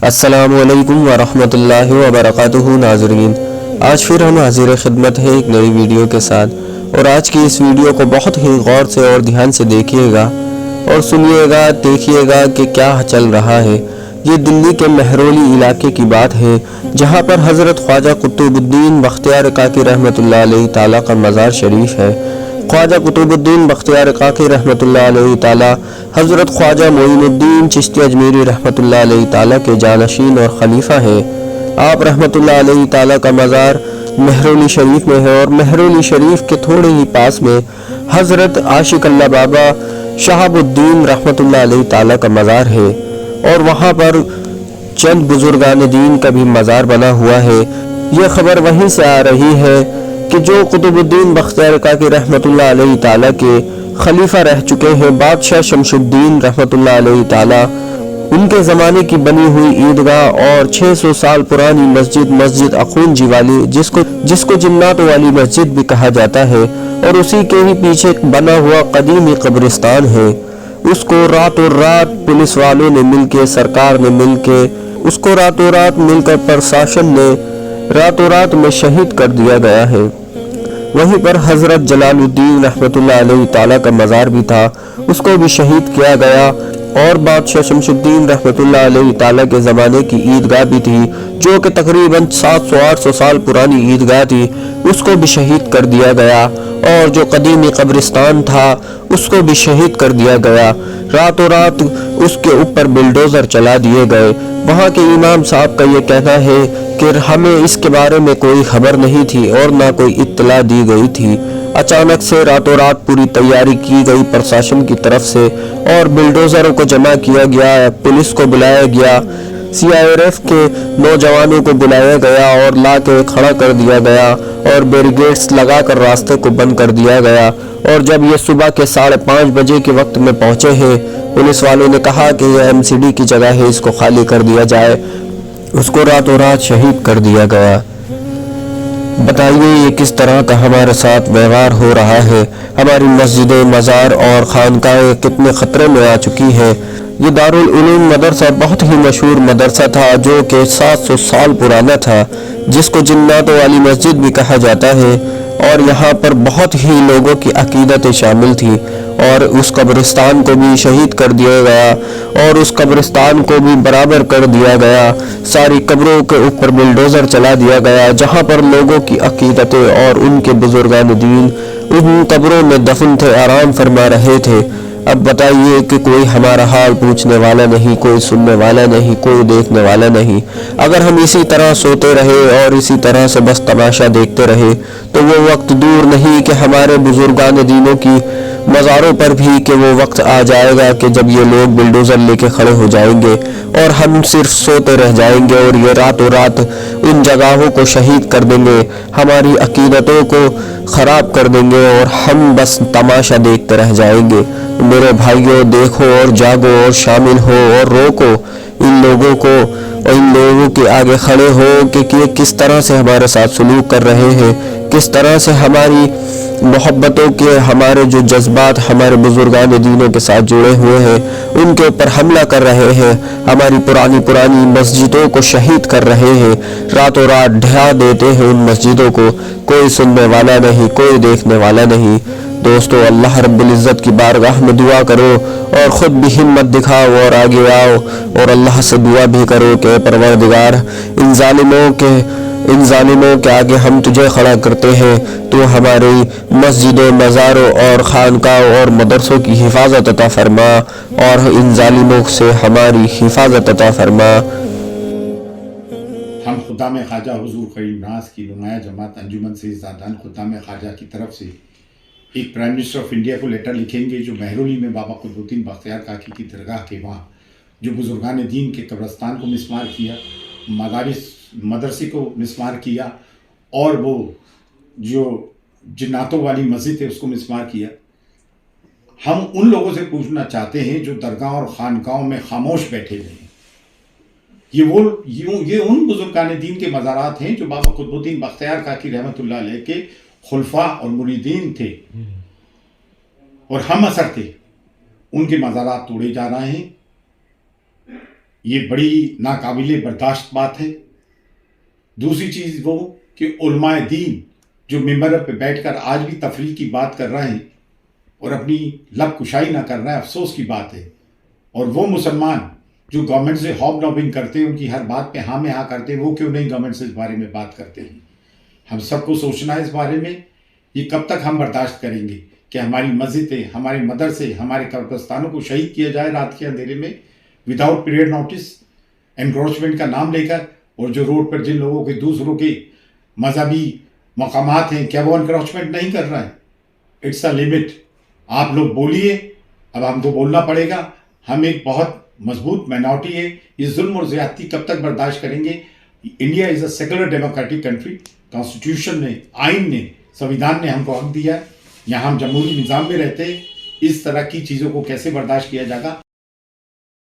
السلام علیکم ورحمۃ اللہ وبرکاتہ ناظرین، آج پھر ہم حاضر خدمت ہے ایک نئی ویڈیو کے ساتھ، اور آج کی اس ویڈیو کو بہت ہی غور سے اور دھیان سے دیکھیے گا اور سنیے گا، دیکھیے گا کہ کیا چل رہا ہے۔ یہ دلی کے مہرولی علاقے کی بات ہے، جہاں پر حضرت خواجہ قطب الدین بختیار کاکی رحمۃ اللہ علیہ تعالیٰ کا مزار شریف ہے۔ خواجہ قطب الدین بختیار کاکی رحمۃ اللہ علیہ تعالیٰ حضرت خواجہ معین الدین چشتی اجمیری رحمۃ اللہ علیہ تعالیٰ کے جانشین اور خلیفہ ہیں۔ آپ رحمۃ اللہ علیہ تعالیٰ کا مزار مہرولی شریف میں ہے، اور مہرولی شریف کے تھوڑے ہی پاس میں حضرت عاشق اللہ بابا شہاب الدین رحمۃ اللہ علیہ تعالیٰ کا مزار ہے، اور وہاں پر چند بزرگان دین کا بھی مزار بنا ہوا ہے۔ یہ خبر وہیں سے آ رہی ہے کہ جو قطب الدین بختیار کاکی رحمۃ اللہ علیہ تعالیٰ کے خلیفہ رہ چکے ہیں، بادشاہ شمس الدین رحمۃ اللہ علیہ تعالیٰ، ان کے زمانے کی بنی ہوئی عیدگاہ اور 600 سال پرانی مسجد اخونجی والی، جس کو جنات والی مسجد بھی کہا جاتا ہے، اور اسی کے ہی پیچھے بنا ہوا قدیمی قبرستان ہے، اس کو راتوں رات پولیس والوں نے مل کے، سرکار نے مل کے، اس کو راتوں رات مل کر پرشاسن نے راتوں رات میں شہید کر دیا گیا ہے۔ وہیں پر حضرت جلال الدین رحمۃ اللہ علیہ تعالیٰ کا مزار بھی تھا، اس کو بھی شہید کیا گیا، اور بادشاہ شمس الدین رحمۃ اللہ علیہ تعالیٰ کے زمانے کی عیدگاہ بھی تھی، جو کہ تقریباً 700-800 سال پرانی عیدگاہ تھی، اس کو بھی شہید کر دیا گیا، اور جو قدیمی قبرستان تھا اس کو بھی شہید کر دیا گیا۔ راتوں رات اس کے اوپر بلڈوزر چلا دیے گئے۔ وہاں کے امام صاحب کا یہ کہنا ہے کہ ہمیں اس کے بارے میں کوئی خبر نہیں تھی اور نہ کوئی اطلاع دی گئی تھی۔ اچانک سے راتوں رات پوری تیاری کی گئی پرشاسن کی طرف سے، اور بلڈوزروں کو جمع کیا گیا، پولیس کو بلایا گیا، CRF کے نوجوانوں کو بلایا گیا اور لا کے کھڑا کر دیا گیا، اور بیریگیڈز لگا کر راستے کو بند کر دیا گیا۔ اور جب یہ صبح کے 5:30 بجے کے وقت میں پہنچے ہیں، پولیس والوں نے کہا کہ یہ MCD کی جگہ ہے، اس کو خالی کر دیا جائے، اس کو راتوں رات شہید کر دیا گیا۔ بتائیے یہ کس طرح کا ہمارے ساتھ ویوہار ہو رہا ہے۔ ہماری مسجدیں، مزار اور خانقاہیں کتنے خطرے میں آ چکی ہیں۔ یہ دارالعلوم مدرسہ بہت ہی مشہور مدرسہ تھا، جو کہ 700 سال پرانا تھا، جس کو جنات والی مسجد بھی کہا جاتا ہے، اور یہاں پر بہت ہی لوگوں کی عقیدتیں شامل تھی، اور اس قبرستان کو بھی شہید کر دیا گیا، اور اس قبرستان کو بھی برابر کر دیا گیا۔ ساری قبروں کے اوپر بلڈوزر چلا دیا گیا، جہاں پر لوگوں کی عقیدتیں اور ان کے بزرگان دین ان قبروں میں دفن تھے، آرام فرما رہے تھے۔ اب بتائیے کہ کوئی ہمارا حال پوچھنے والا نہیں، کوئی سننے والا نہیں، کوئی دیکھنے والا نہیں۔ اگر ہم اسی طرح سوتے رہے اور اسی طرح سے بس تماشا دیکھتے رہے، تو وہ وقت دور نہیں کہ ہمارے بزرگان دینوں کی مزاروں پر بھی کہ وہ وقت آ جائے گا کہ جب یہ لوگ بلڈوزر لے کے کھڑے ہو جائیں گے، اور ہم صرف سوتے رہ جائیں گے، اور یہ راتوں رات ان جگہوں کو شہید کر دیں گے، ہماری عقیدتوں کو خراب کر دیں گے، اور ہم بس تماشا دیکھتے رہ جائیں گے۔ میرے بھائیوں، دیکھو اور جاگو اور شامل ہو اور روکو ان لوگوں کو، اور ان لوگوں کے آگے کھڑے ہو کہ یہ کس طرح سے ہمارے ساتھ سلوک کر رہے ہیں، کس طرح سے ہماری محبتوں کے، ہمارے جو جذبات ہمارے بزرگان دینوں کے ساتھ جڑے ہوئے ہیں، ان کے اوپر حملہ کر رہے ہیں، ہماری پرانی مسجدوں کو شہید کر رہے ہیں، راتوں رات ڈھا دیتے ہیں ان مسجدوں کو، کوئی سننے والا نہیں، کوئی دیکھنے والا نہیں۔ دوستو، اللہ رب العزت کی بارگاہ میں دعا کرو، اور خود بھی ہمت دکھاؤ اور آگے آؤ، اور اللہ سے دعا بھی کرو کہ پروردگار ان ظالموں کے آگے ہم تجھے کھڑا کرتے ہیں، تو ہماری مسجدوں، مزاروں اور خانقاہوں اور مدرسوں کی حفاظت عطا فرما، اور ان ظالموں سے ہماری حفاظت عطا فرما۔ ہم خدام خواجہ حضور قریب ناز کی نمایاں جماعت انجمن سیدزادان خدام خواجہ کی طرف سے ایک پرائم منسٹر آف انڈیا کو لیٹر لکھیں گے، جو مہرولی میں بابا قطب الدین بختیار کاکی کی درگاہ کے وہاں جو بزرگان دین کے قبرستان کو مسمار کیا، مدارس مدرسے کو مسمار کیا، اور وہ جو جناتوں والی مسجد ہے اس کو مسمار کیا۔ ہم ان لوگوں سے پوچھنا چاہتے ہیں جو درگاہ اور خانقاہوں میں خاموش بیٹھے ہوئے ہیں۔ یہ ان بزرگان دین کے مزارات ہیں جو بابا قطب الدین بختیار کاکی رحمۃ اللہ علیہ کے خلفاء اور مریدین تھے اور ہم اثر تھے، ان کے مزارات توڑے جا رہے ہیں۔ یہ بڑی ناقابل برداشت بات ہے۔ دوسری چیز وہ کہ علماء دین جو ممبر پہ بیٹھ کر آج بھی تفریح کی بات کر رہے ہیں اور اپنی لب کشائی نہ کر رہے ہیں، افسوس کی بات ہے۔ اور وہ مسلمان جو گورنمنٹ سے ہاب نابنگ کرتے ہیں، ان کی ہر بات پہ ہاں میں ہاں کرتے ہیں، وہ کیوں نہیں گورنمنٹ سے اس بارے میں بات کرتے ہیں؟ ہم سب کو سوچنا ہے اس بارے میں۔ یہ کب تک ہم برداشت کریں گے کہ ہماری مسجدیں، ہمارے مدرسے، ہمارے قبرستانوں کو شہید کیا جائے رات کے اندھیرے میں وداؤٹ پیریڈ نوٹس، انکروچمنٹ کا نام لے کر؟ اور جو روڈ پر جن لوگوں کے دوسروں کے مذہبی مقامات ہیں، کیا وہ انکروچمنٹ نہیں کر رہا ہے؟ It's a limit. آپ لوگ بولیے، اب ہم کو بولنا پڑے گا۔ ہم ایک بہت مضبوط مائنورٹی ہے، یہ ظلم اور زیادتی کب تک برداشت کریں گے؟ India is a secular democratic country. Constitution نے، آئین نے، سویدھان نے ہم کو حق دیا ہے، یہاں ہم جمہوری نظام میں رہتے ہیں۔ اس طرح کی چیزوں کو کیسے برداشت کیا جائے گا؟